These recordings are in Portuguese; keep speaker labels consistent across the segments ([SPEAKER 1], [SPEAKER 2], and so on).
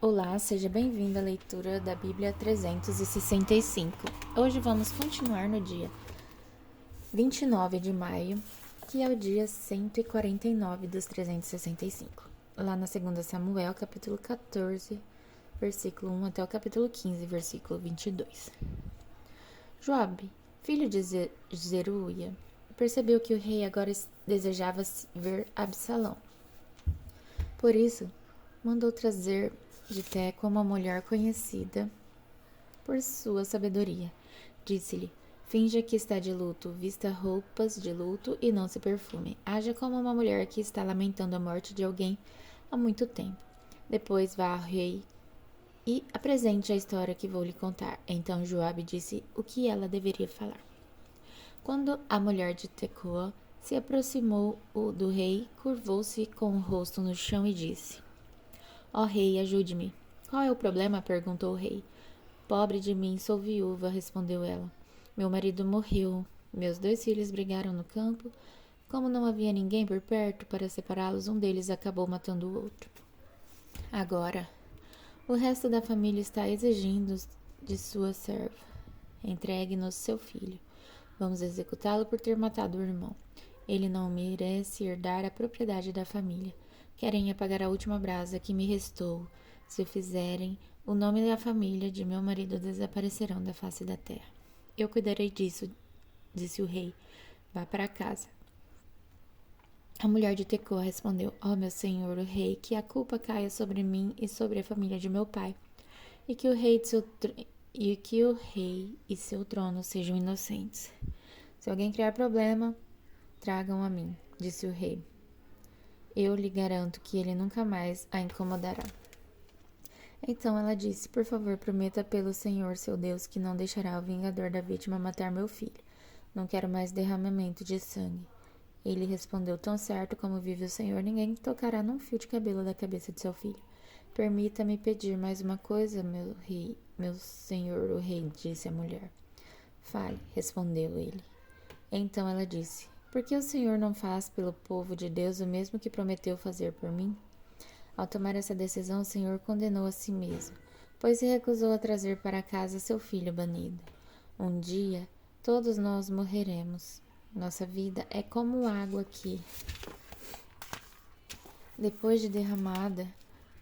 [SPEAKER 1] Olá, seja bem-vindo à leitura da Bíblia 365. Hoje vamos continuar no dia 29 de maio, que é o dia 149 dos 365. Lá na 2 Samuel, capítulo 14, versículo 1 até o capítulo 15, versículo 22. Joabe, filho de Zeruia, percebeu que o rei agora desejava ver Absalão. Por isso, mandou trazer de Tecoa uma mulher conhecida por sua sabedoria. Disse-lhe: finja que está de luto, vista roupas de luto e não se perfume. Haja como uma mulher que está lamentando a morte de alguém há muito tempo. Depois vá ao rei e apresente a história que vou lhe contar. Então Joabe disse o que ela deveria falar. Quando a mulher de Tecoa se aproximou do rei, curvou-se com o rosto no chão e disse: Ó rei, ajude-me. Qual é o problema? Perguntou o rei. Pobre de mim, sou viúva, respondeu ela. Meu marido morreu. Meus 2 filhos brigaram no campo. Como não havia ninguém por perto para separá-los, um deles acabou matando o outro. Agora, o resto da família está exigindo de sua serva. Entregue-nos seu filho. Vamos executá-lo por ter matado o irmão. Ele não merece herdar a propriedade da família. Querem apagar a última brasa que me restou. Se o fizerem, o nome da família de meu marido desaparecerão da face da terra. Eu cuidarei disso, disse o rei. Vá para casa. A mulher de Tecoa respondeu: Ó meu senhor, o rei, que a culpa caia sobre mim e sobre a família de meu pai, e que o rei e seu trono sejam inocentes. Se alguém criar problema, tragam a mim, disse o rei. Eu lhe garanto que ele nunca mais a incomodará. Então ela disse: Por favor, prometa pelo Senhor seu Deus que não deixará o vingador da vítima matar meu filho. Não quero mais derramamento de sangue. Ele respondeu: Tão certo como vive o Senhor, ninguém tocará num fio de cabelo da cabeça de seu filho. Permita-me pedir mais uma coisa, meu senhor, o rei, disse a mulher. Fale, respondeu ele. Então ela disse: Por que o Senhor não faz pelo povo de Deus o mesmo que prometeu fazer por mim? Ao tomar essa decisão, o Senhor condenou a si mesmo, pois se recusou a trazer para casa seu filho banido. Um dia, todos nós morreremos. Nossa vida é como água que, depois de derramada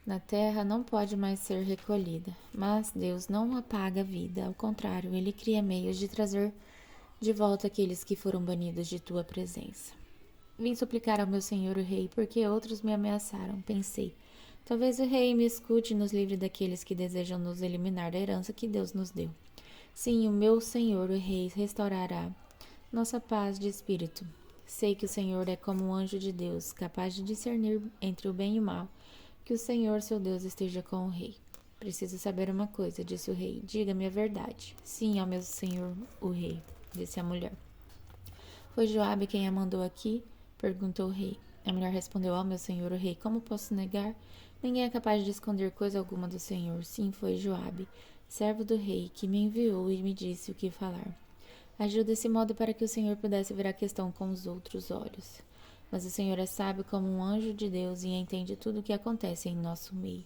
[SPEAKER 1] na terra, não pode mais ser recolhida. Mas Deus não apaga a vida, ao contrário, Ele cria meios de trazer de volta aqueles que foram banidos de tua presença. Vim suplicar ao meu senhor o rei, porque outros me ameaçaram. Pensei, talvez o rei me escute e nos livre daqueles que desejam nos eliminar da herança que Deus nos deu. Sim, o meu senhor o rei restaurará nossa paz de espírito. Sei que o Senhor é como um anjo de Deus, capaz de discernir entre o bem e o mal. Que o Senhor, seu Deus, esteja com o rei. Preciso saber uma coisa, disse o rei. Diga-me a verdade. Sim, ó meu senhor o rei, disse a mulher. Foi Joabe quem a mandou aqui? Perguntou o rei. A mulher respondeu: Ó meu senhor o rei, como posso negar? Ninguém é capaz de esconder coisa alguma do Senhor. Sim, foi Joabe, servo do rei, que me enviou e me disse o que falar. Agiu desse modo para que o Senhor pudesse ver a questão com os outros olhos. Mas o Senhor é sábio como um anjo de Deus e entende tudo o que acontece em nosso meio.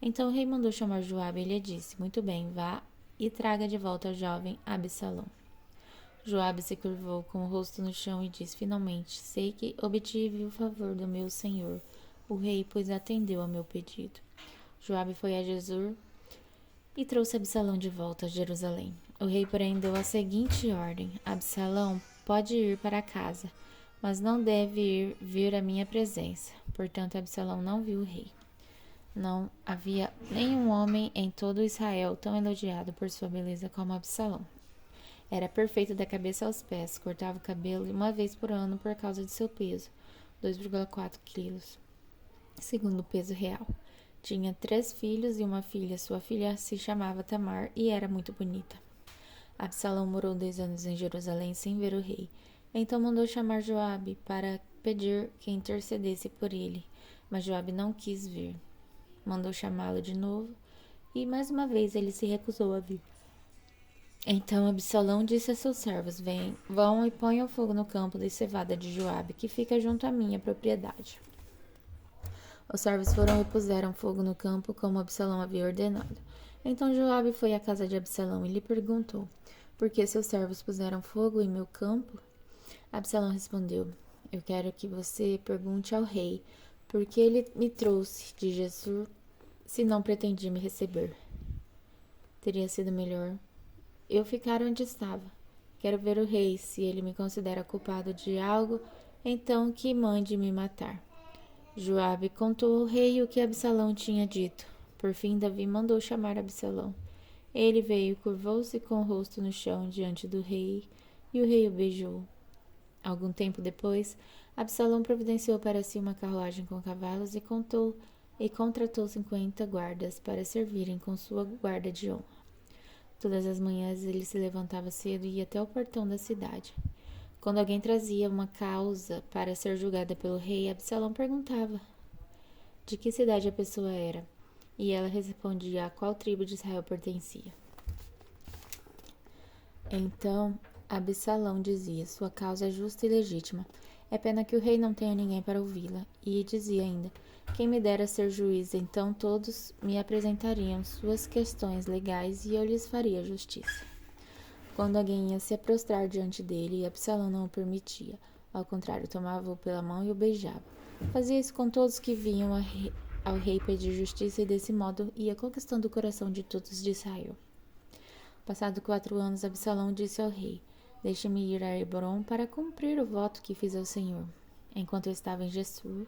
[SPEAKER 1] Então o rei mandou chamar Joabe e lhe disse: Muito bem, vá e traga de volta o jovem Absalão. Joabe se curvou com o rosto no chão e disse: Finalmente, sei que obtive o favor do meu senhor, o rei, pois atendeu ao meu pedido. Joabe foi a Jesur e trouxe Absalão de volta a Jerusalém. O rei, porém, deu a seguinte ordem: Absalão pode ir para casa, mas não deve vir à minha presença. Portanto, Absalão não viu o rei. Não havia nenhum homem em todo Israel tão elogiado por sua beleza como Absalão. Era perfeito da cabeça aos pés, cortava o cabelo uma vez por ano por causa de seu peso, 2,4 quilos, segundo o peso real. Tinha 3 filhos e uma filha. Sua filha se chamava Tamar e era muito bonita. Absalão morou 10 anos em Jerusalém sem ver o rei. Então mandou chamar Joabe para pedir que intercedesse por ele, mas Joabe não quis vir. Mandou chamá-lo de novo e mais uma vez ele se recusou a vir. Então Absalão disse a seus servos: vão e ponham fogo no campo de cevada de Joabe, que fica junto à minha propriedade. Os servos foram e puseram fogo no campo, como Absalão havia ordenado. Então Joabe foi à casa de Absalão e lhe perguntou: Por que seus servos puseram fogo em meu campo? Absalão respondeu: Eu quero que você pergunte ao rei, por que ele me trouxe de Gesur se não pretendia me receber. Teria sido melhor eu ficar onde estava. Quero ver o rei, se ele me considera culpado de algo, então que mande me matar. Joabe contou ao rei o que Absalão tinha dito. Por fim, Davi mandou chamar Absalão. Ele veio, curvou-se com o rosto no chão diante do rei, e o rei o beijou. Algum tempo depois, Absalão providenciou para si uma carruagem com cavalos e contratou 50 guardas para servirem com sua guarda de honra. Todas as manhãs ele se levantava cedo e ia até o portão da cidade. Quando alguém trazia uma causa para ser julgada pelo rei, Absalão perguntava de que cidade a pessoa era, e ela respondia a qual tribo de Israel pertencia. Então, Absalão dizia: Sua causa é justa e legítima. É pena que o rei não tenha ninguém para ouvi-la. E dizia ainda: Quem me dera ser juiz, então todos me apresentariam suas questões legais e eu lhes faria justiça. Quando alguém ia se prostrar diante dele, Absalão não o permitia. Ao contrário, tomava-o pela mão e o beijava. Fazia isso com todos que vinham ao rei pedir justiça e desse modo ia conquistando o coração de todos de Israel. Passado 4 anos, Absalão disse ao rei: Deixe-me ir a Hebrom para cumprir o voto que fiz ao Senhor. Enquanto eu estava em Gessur,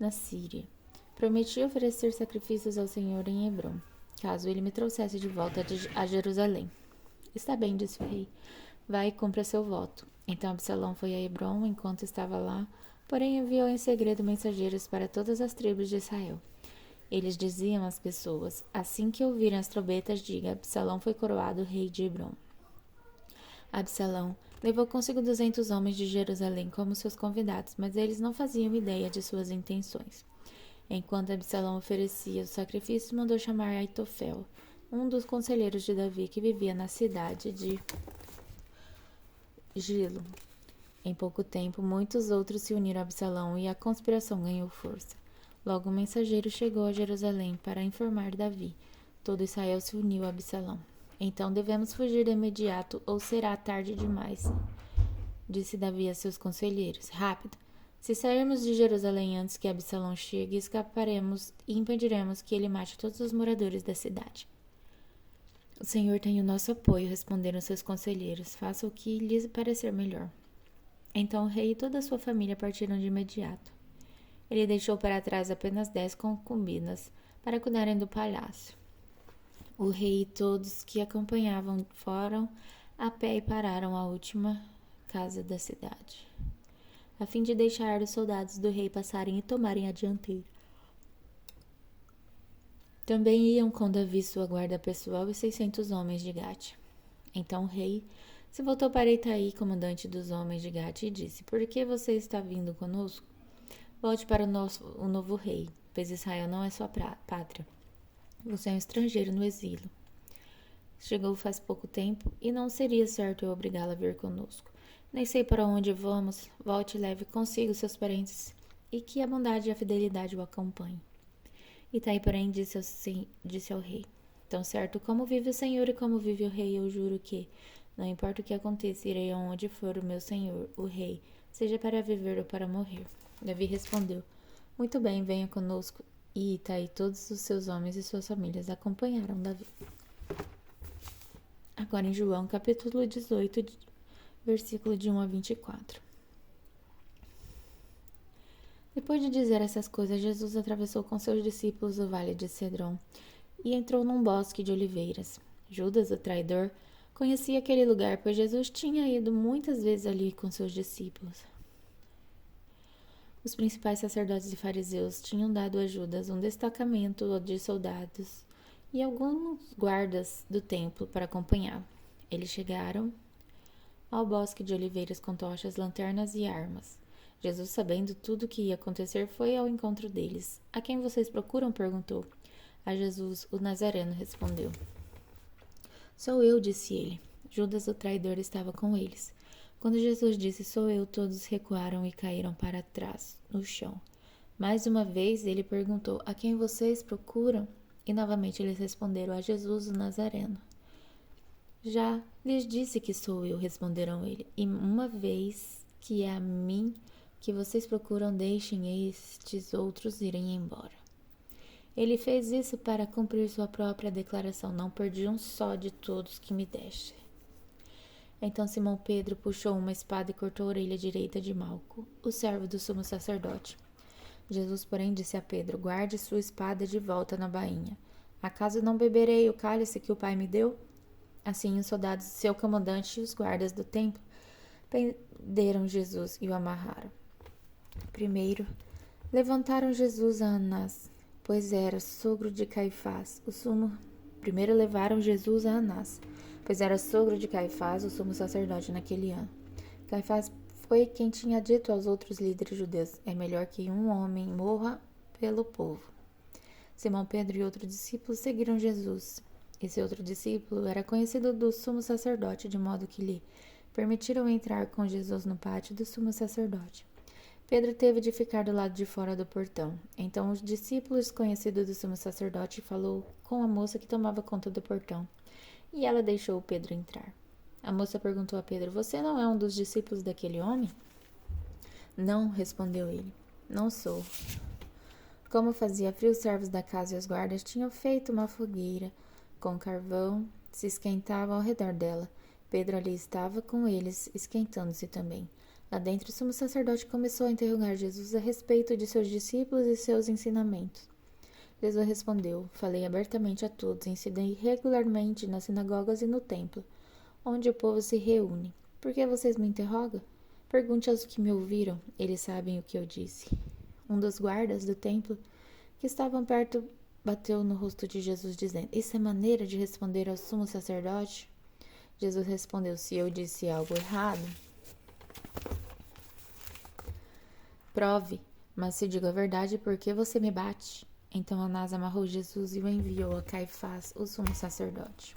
[SPEAKER 1] na Síria, prometi oferecer sacrifícios ao Senhor em Hebrom, caso ele me trouxesse de volta a Jerusalém. Está bem, disse o rei. Vai e cumpra seu voto. Então Absalão foi a Hebrom enquanto estava lá, porém enviou em segredo mensageiros para todas as tribos de Israel. Eles diziam às pessoas: Assim que ouvirem as trombetas, diga: Absalão foi coroado rei de Hebrom. Absalão levou consigo 200 homens de Jerusalém como seus convidados, mas eles não faziam ideia de suas intenções. Enquanto Absalão oferecia os sacrifícios, mandou chamar Aitofel, um dos conselheiros de Davi que vivia na cidade de Gilo. Em pouco tempo, muitos outros se uniram a Absalão e a conspiração ganhou força. Logo, um mensageiro chegou a Jerusalém para informar Davi. Todo Israel se uniu a Absalão. Então devemos fugir de imediato ou será tarde demais, disse Davi a seus conselheiros. Rápido! Se sairmos de Jerusalém antes que Absalão chegue, escaparemos e impediremos que ele mate todos os moradores da cidade. O Senhor tem o nosso apoio, responderam seus conselheiros. Faça o que lhes parecer melhor. Então o rei e toda a sua família partiram de imediato. Ele deixou para trás apenas 10 concubinas para cuidarem do palácio. O rei e todos que acompanhavam foram a pé e pararam à última casa da cidade, a fim de deixar os soldados do rei passarem e tomarem a dianteira. Também iam com Davi sua guarda pessoal e 600 homens de Gate. Então o rei se voltou para Itai, comandante dos homens de Gate, e disse: Por que você está vindo conosco? Volte para o novo rei, pois Israel não é sua pátria. Você é um estrangeiro no exílio. Chegou faz pouco tempo e não seria certo eu obrigá-lo a vir conosco. Nem sei para onde vamos. Volte e leve consigo seus parentes e que a bondade e a fidelidade o acompanhem. Itai, porém, disse ao rei: Tão certo como vive o Senhor e como vive o rei, eu juro que, não importa o que aconteça, irei aonde for o meu senhor, o rei, seja para viver ou para morrer. Davi respondeu: Muito bem, venha conosco. E Itai, todos os seus homens e suas famílias acompanharam Davi. Agora em João, capítulo 18, versículo de 1 a 24. Depois de dizer essas coisas, Jesus atravessou com seus discípulos o vale de Cedron e entrou num bosque de oliveiras. Judas, o traidor, conhecia aquele lugar, pois Jesus tinha ido muitas vezes ali com seus discípulos. Os principais sacerdotes e fariseus tinham dado a Judas um destacamento de soldados e alguns guardas do templo para acompanhá-lo. Eles chegaram ao bosque de oliveiras com tochas, lanternas e armas. Jesus, sabendo tudo o que ia acontecer, foi ao encontro deles. A quem vocês procuram? Perguntou. A Jesus, o Nazareno, respondeu. Sou eu, disse ele. Judas, o traidor, estava com eles. Quando Jesus disse, sou eu, todos recuaram e caíram para trás, no chão. Mais uma vez ele perguntou: a quem vocês procuram? E novamente eles responderam: a Jesus o Nazareno. Já lhes disse que sou eu, responderam ele. E uma vez que é a mim que vocês procuram, deixem estes outros irem embora. Ele fez isso para cumprir sua própria declaração: não perdi um só de todos que me deste. Então Simão Pedro puxou uma espada e cortou a orelha direita de Malco, o servo do sumo sacerdote. Jesus, porém, disse a Pedro: guarde sua espada de volta na bainha. Acaso não beberei o cálice que o Pai me deu? Assim, os soldados, seu comandante e os guardas do templo prenderam Jesus e o amarraram. Primeiro, levantaram Jesus a Anás, pois era sogro de Caifás, o sumo. Primeiro levaram Jesus a Anás, pois era sogro de Caifás, o sumo sacerdote naquele ano. Caifás foi quem tinha dito aos outros líderes judeus: é melhor que um homem morra pelo povo. Simão Pedro e outro discípulo seguiram Jesus. Esse outro discípulo era conhecido do sumo sacerdote, de modo que lhe permitiram entrar com Jesus no pátio do sumo sacerdote. Pedro teve de ficar do lado de fora do portão. Então os discípulos conhecidos do sumo sacerdote falou com a moça que tomava conta do portão, e ela deixou Pedro entrar. A moça perguntou a Pedro: você não é um dos discípulos daquele homem? Não, respondeu ele, não sou. Como fazia frio, os servos da casa e os guardas tinham feito uma fogueira com carvão, se esquentavam ao redor dela. Pedro ali estava com eles, esquentando-se também. Lá dentro, o sumo sacerdote começou a interrogar Jesus a respeito de seus discípulos e seus ensinamentos. Jesus respondeu: falei abertamente a todos, ensinei regularmente nas sinagogas e no templo, onde o povo se reúne. Por que vocês me interrogam? Pergunte aos que me ouviram, eles sabem o que eu disse. Um dos guardas do templo que estavam perto bateu no rosto de Jesus, dizendo: isso é maneira de responder ao sumo sacerdote? Jesus respondeu: se eu disse algo errado, prove, mas se digo a verdade, por que você me bate? Então Anás amarrou Jesus e o enviou a Caifás, o sumo sacerdote.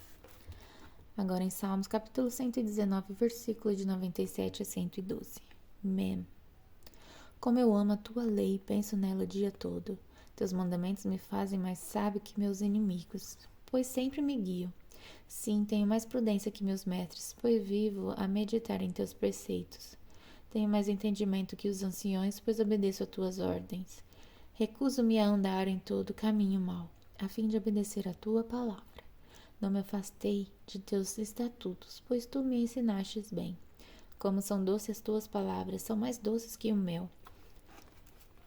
[SPEAKER 1] Agora em Salmos, capítulo 119, versículo de 97 a 112. Mem. Como eu amo a tua lei, penso nela o dia todo. Teus mandamentos me fazem mais sábio que meus inimigos, pois sempre me guio. Sim, tenho mais prudência que meus mestres, pois vivo a meditar em teus preceitos. Tenho mais entendimento que os anciões, pois obedeço a tuas ordens. Recuso-me a andar em todo caminho mau, a fim de obedecer a tua palavra. Não me afastei de teus estatutos, pois tu me ensinastes bem. Como são doces as tuas palavras, são mais doces que o mel.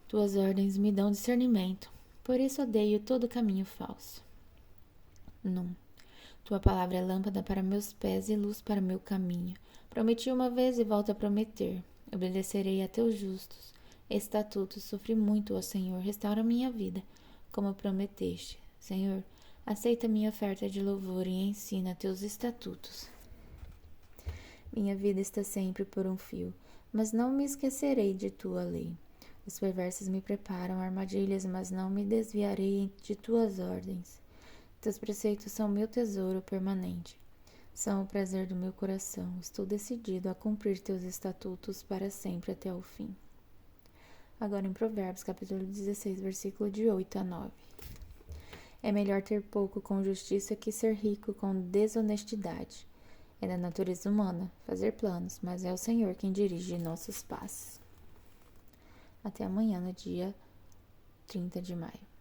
[SPEAKER 1] Tuas ordens me dão discernimento, por isso odeio todo caminho falso. Tua palavra é lâmpada para meus pés e luz para meu caminho. Prometi uma vez e volto a prometer. Obedecerei a teus justos estatutos. Sofri muito, ó Senhor, restaura minha vida, como prometeste. Senhor, aceita minha oferta de louvor e ensina teus estatutos. Minha vida está sempre por um fio, mas não me esquecerei de tua lei. Os perversos me preparam armadilhas, mas não me desviarei de tuas ordens. Teus preceitos são meu tesouro permanente. São o prazer do meu coração. Estou decidido a cumprir teus estatutos para sempre até o fim. Agora em Provérbios, capítulo 16, versículo de 8 a 9. É melhor ter pouco com justiça que ser rico com desonestidade. É da natureza humana fazer planos, mas é o Senhor quem dirige nossos passos. Até amanhã, no dia 30 de maio.